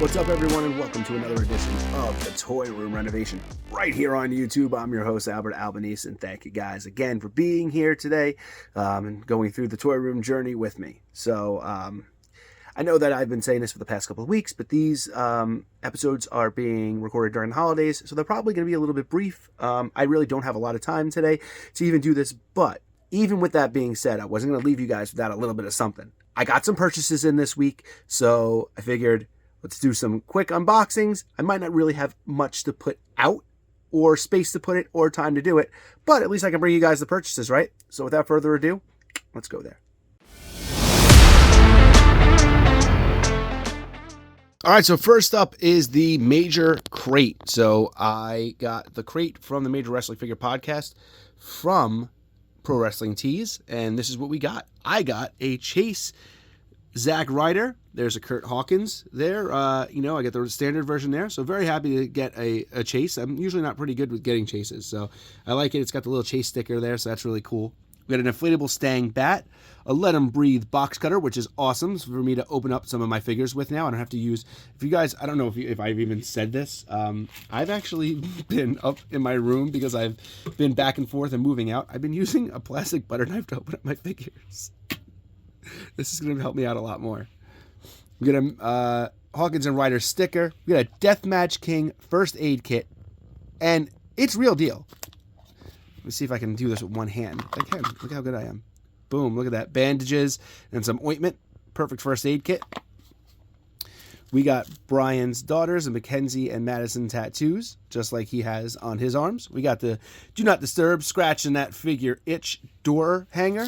What's up, everyone, and welcome to another edition of the Toy Room Renovation right here on YouTube. I'm your host, Albert Albanese, and thank you guys again for being here today and going through the Toy Room journey with me. So, I know that I've been saying this for the past couple of weeks, but these episodes are being recorded during the holidays, so they're probably going to be a little bit brief. I really don't have a lot of time today to even do this, but even with that being said, I wasn't going to leave you guys without a little bit of something. I got some purchases in this week, so I figured let's do some quick unboxings. I might not really have much to put out or space to put it or time to do it, but at least I can bring you guys the purchases, right? So without further ado, let's go there. All right, so first up is the Major Crate. So I got the crate from the Major Wrestling Figure Podcast from Pro Wrestling Tees, and this is what we got. I got a Chase Zack Ryder. There's a Kurt Hawkins there. I get the standard version there, so very happy to get a Chase. I'm usually not pretty good with getting Chases, so I like it. It's got the little Chase sticker there, so that's really cool. We got an inflatable Stang bat, a Let 'em Breathe box cutter, which is awesome for me to open up some of my figures with now. I don't have to use, if you guys, I don't know if I've even said this, I've actually been up in my room because I've been back and forth and moving out. I've been using a plastic butter knife to open up my figures. This is going to help me out a lot more. We got a Hawkins and Ryder sticker. We got a Deathmatch King first aid kit, and it's real deal. Let me see if I can do this with one hand. I can. Look how good I am. Boom, look at that. Bandages and some ointment. Perfect first aid kit. We got Brian's daughters, and Mackenzie and Madison tattoos, just like he has on his arms. We got the Do Not Disturb, Scratch and That Figure Itch door hanger.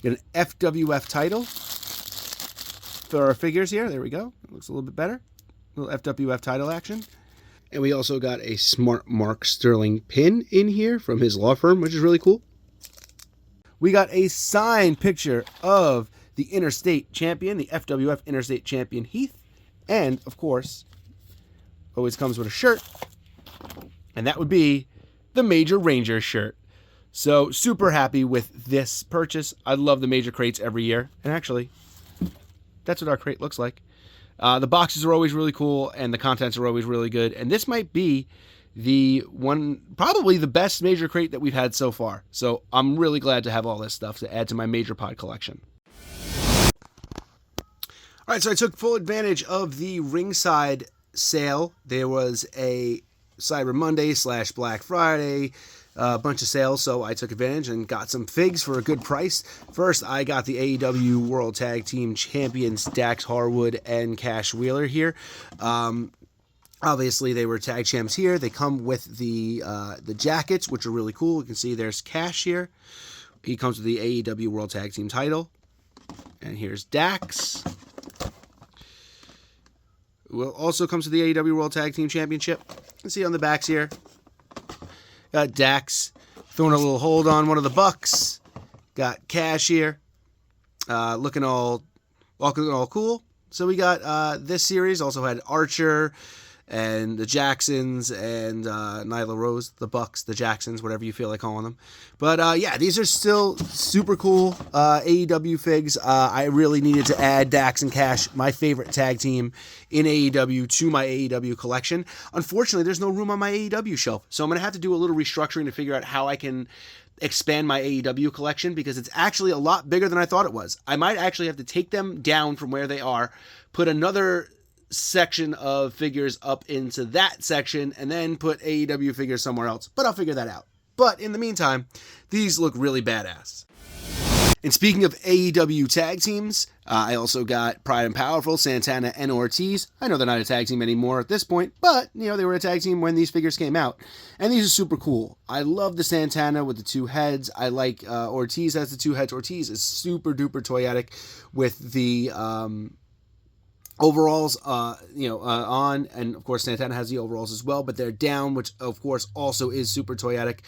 We got an FWF title for our figures here. There we go. It looks a little bit better. A little FWF title action. And we also got a Smart Mark Sterling pin in here from his law firm, which is really cool. We got a signed picture of the Interstate Champion, the FWF Interstate Champion Heath. And, of course, always comes with a shirt. And that would be the Major Ranger shirt. So, super happy with this purchase. I love the Major Crates every year. And actually, that's what our crate looks like. The boxes are always really cool, and the contents are always really good. And this might be the one, probably the best Major Crate that we've had so far. So I'm really glad to have all this stuff to add to my Major Pod collection. All right, so I took full advantage of the ringside sale. There was a Cyber Monday / Black Friday, a bunch of sales, so I took advantage and got some figs for a good price. First, I got the AEW World Tag Team Champions Dax Harwood and Cash Wheeler here. Obviously, they were tag champs here. They come with the jackets, which are really cool. You can see there's Cash here. He comes with the AEW World Tag Team title. And here's Dax. Who also comes with the AEW World Tag Team Championship. You can see on the backs here. Got Dax throwing a little hold on one of the Bucks. Got Cash here, looking all cool. So we got this series also had Archer and the Jacksons and Nyla Rose, the Bucks, the Jacksons, whatever you feel like calling them. But yeah, these are still super cool AEW figs. I really needed to add Dax and Cash, my favorite tag team in AEW, to my AEW collection. Unfortunately, there's no room on my AEW shelf, so I'm going to have to do a little restructuring to figure out how I can expand my AEW collection, because it's actually a lot bigger than I thought it was. I might actually have to take them down from where they are, put another section of figures up into that section, and then put AEW figures somewhere else, but I'll figure that out. But in the meantime, these look really badass. And speaking of AEW tag teams, I also got Pride and Powerful, Santana and Ortiz. I know they're not a tag team anymore at this point, but they were a tag team when these figures came out, and these are super cool. I love the Santana with the two heads. I like Ortiz has the two heads. Ortiz is super duper toyetic with the overalls, on, and of course Santana has the overalls as well, but they're down, which of course also is super toyetic.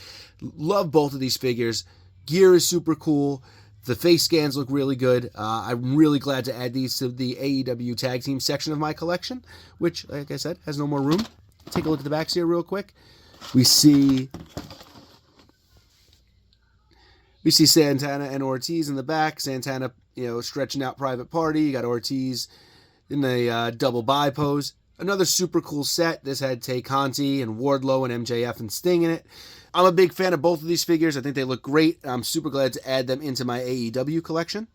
Love both of these figures. Gear is super cool. The face scans look really good. I'm really glad to add these to the AEW tag team section of my collection, which, like I said, has no more room. Take a look at the backs here real quick. We see Santana and Ortiz in the back. Santana, stretching out Private Party. You got Ortiz in the double bye pose. Another super cool set. This had Tay Conti and Wardlow and MJF and Sting in it. I'm a big fan of both of these figures. I think they look great. I'm super glad to add them into my AEW collection.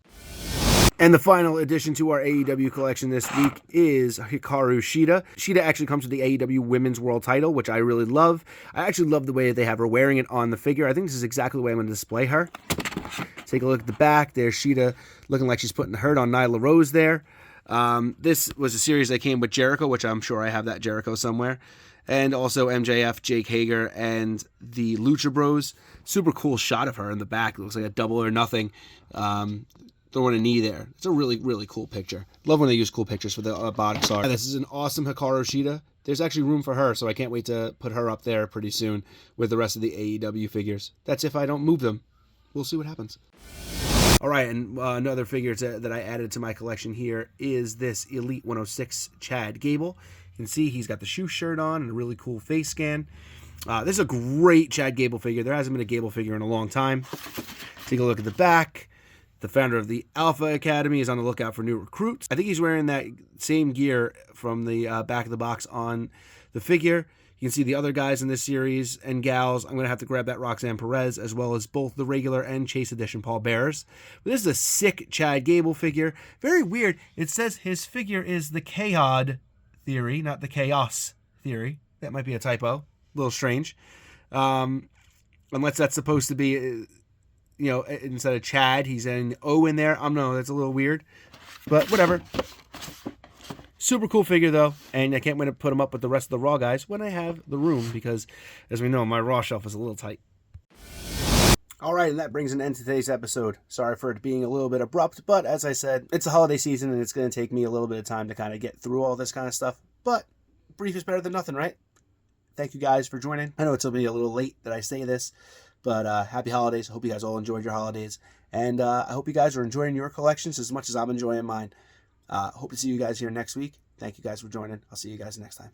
And the final addition to our AEW collection this week is Hikaru Shida. Shida actually comes with the AEW Women's World title, which I really love. I actually love the way they have her wearing it on the figure. I think this is exactly the way I'm going to display her. Take a look at the back. There's Shida looking like she's putting the hurt on Nyla Rose there. This was a series that came with Jericho, which I'm sure I have that Jericho somewhere. And also MJF, Jake Hager, and the Lucha Bros. Super cool shot of her in the back. It looks like a double or nothing. Throwing a knee there. It's a really, really cool picture. Love when they use cool pictures for the box art. This is an awesome Hikaru Shida. There's actually room for her, so I can't wait to put her up there pretty soon with the rest of the AEW figures. That's if I don't move them. We'll see what happens. All right, and another figure that I added to my collection here is this Elite 106 Chad Gable. You can see he's got the shoe shirt on and a really cool face scan. This is a great Chad Gable figure. There hasn't been a Gable figure in a long time. Take a look at the back. The founder of the Alpha Academy is on the lookout for new recruits. I think he's wearing that same gear from the back of the box on the figure. You can see the other guys in this series and gals. I'm going to have to grab that Roxanne Perez, as well as both the regular and Chase Edition Paul Bearers. But this is a sick Chad Gable figure. Very weird. It says his figure is the Chaos theory, not the Chaos theory. That might be a typo. A little strange. Unless that's supposed to be... instead of Chad, he's an O in there. I don't know, that's a little weird. But whatever. Super cool figure, though. And I can't wait to put him up with the rest of the Raw guys when I have the room, because, as we know, my Raw shelf is a little tight. All right, and that brings an end to today's episode. Sorry for it being a little bit abrupt, but as I said, it's the holiday season, and it's going to take me a little bit of time to kind of get through all this kind of stuff. But brief is better than nothing, right? Thank you guys for joining. I know it's going to be a little late that I say this, but happy holidays. I hope you guys all enjoyed your holidays. And I hope you guys are enjoying your collections as much as I'm enjoying mine. Hope to see you guys here next week. Thank you guys for joining. I'll see you guys next time.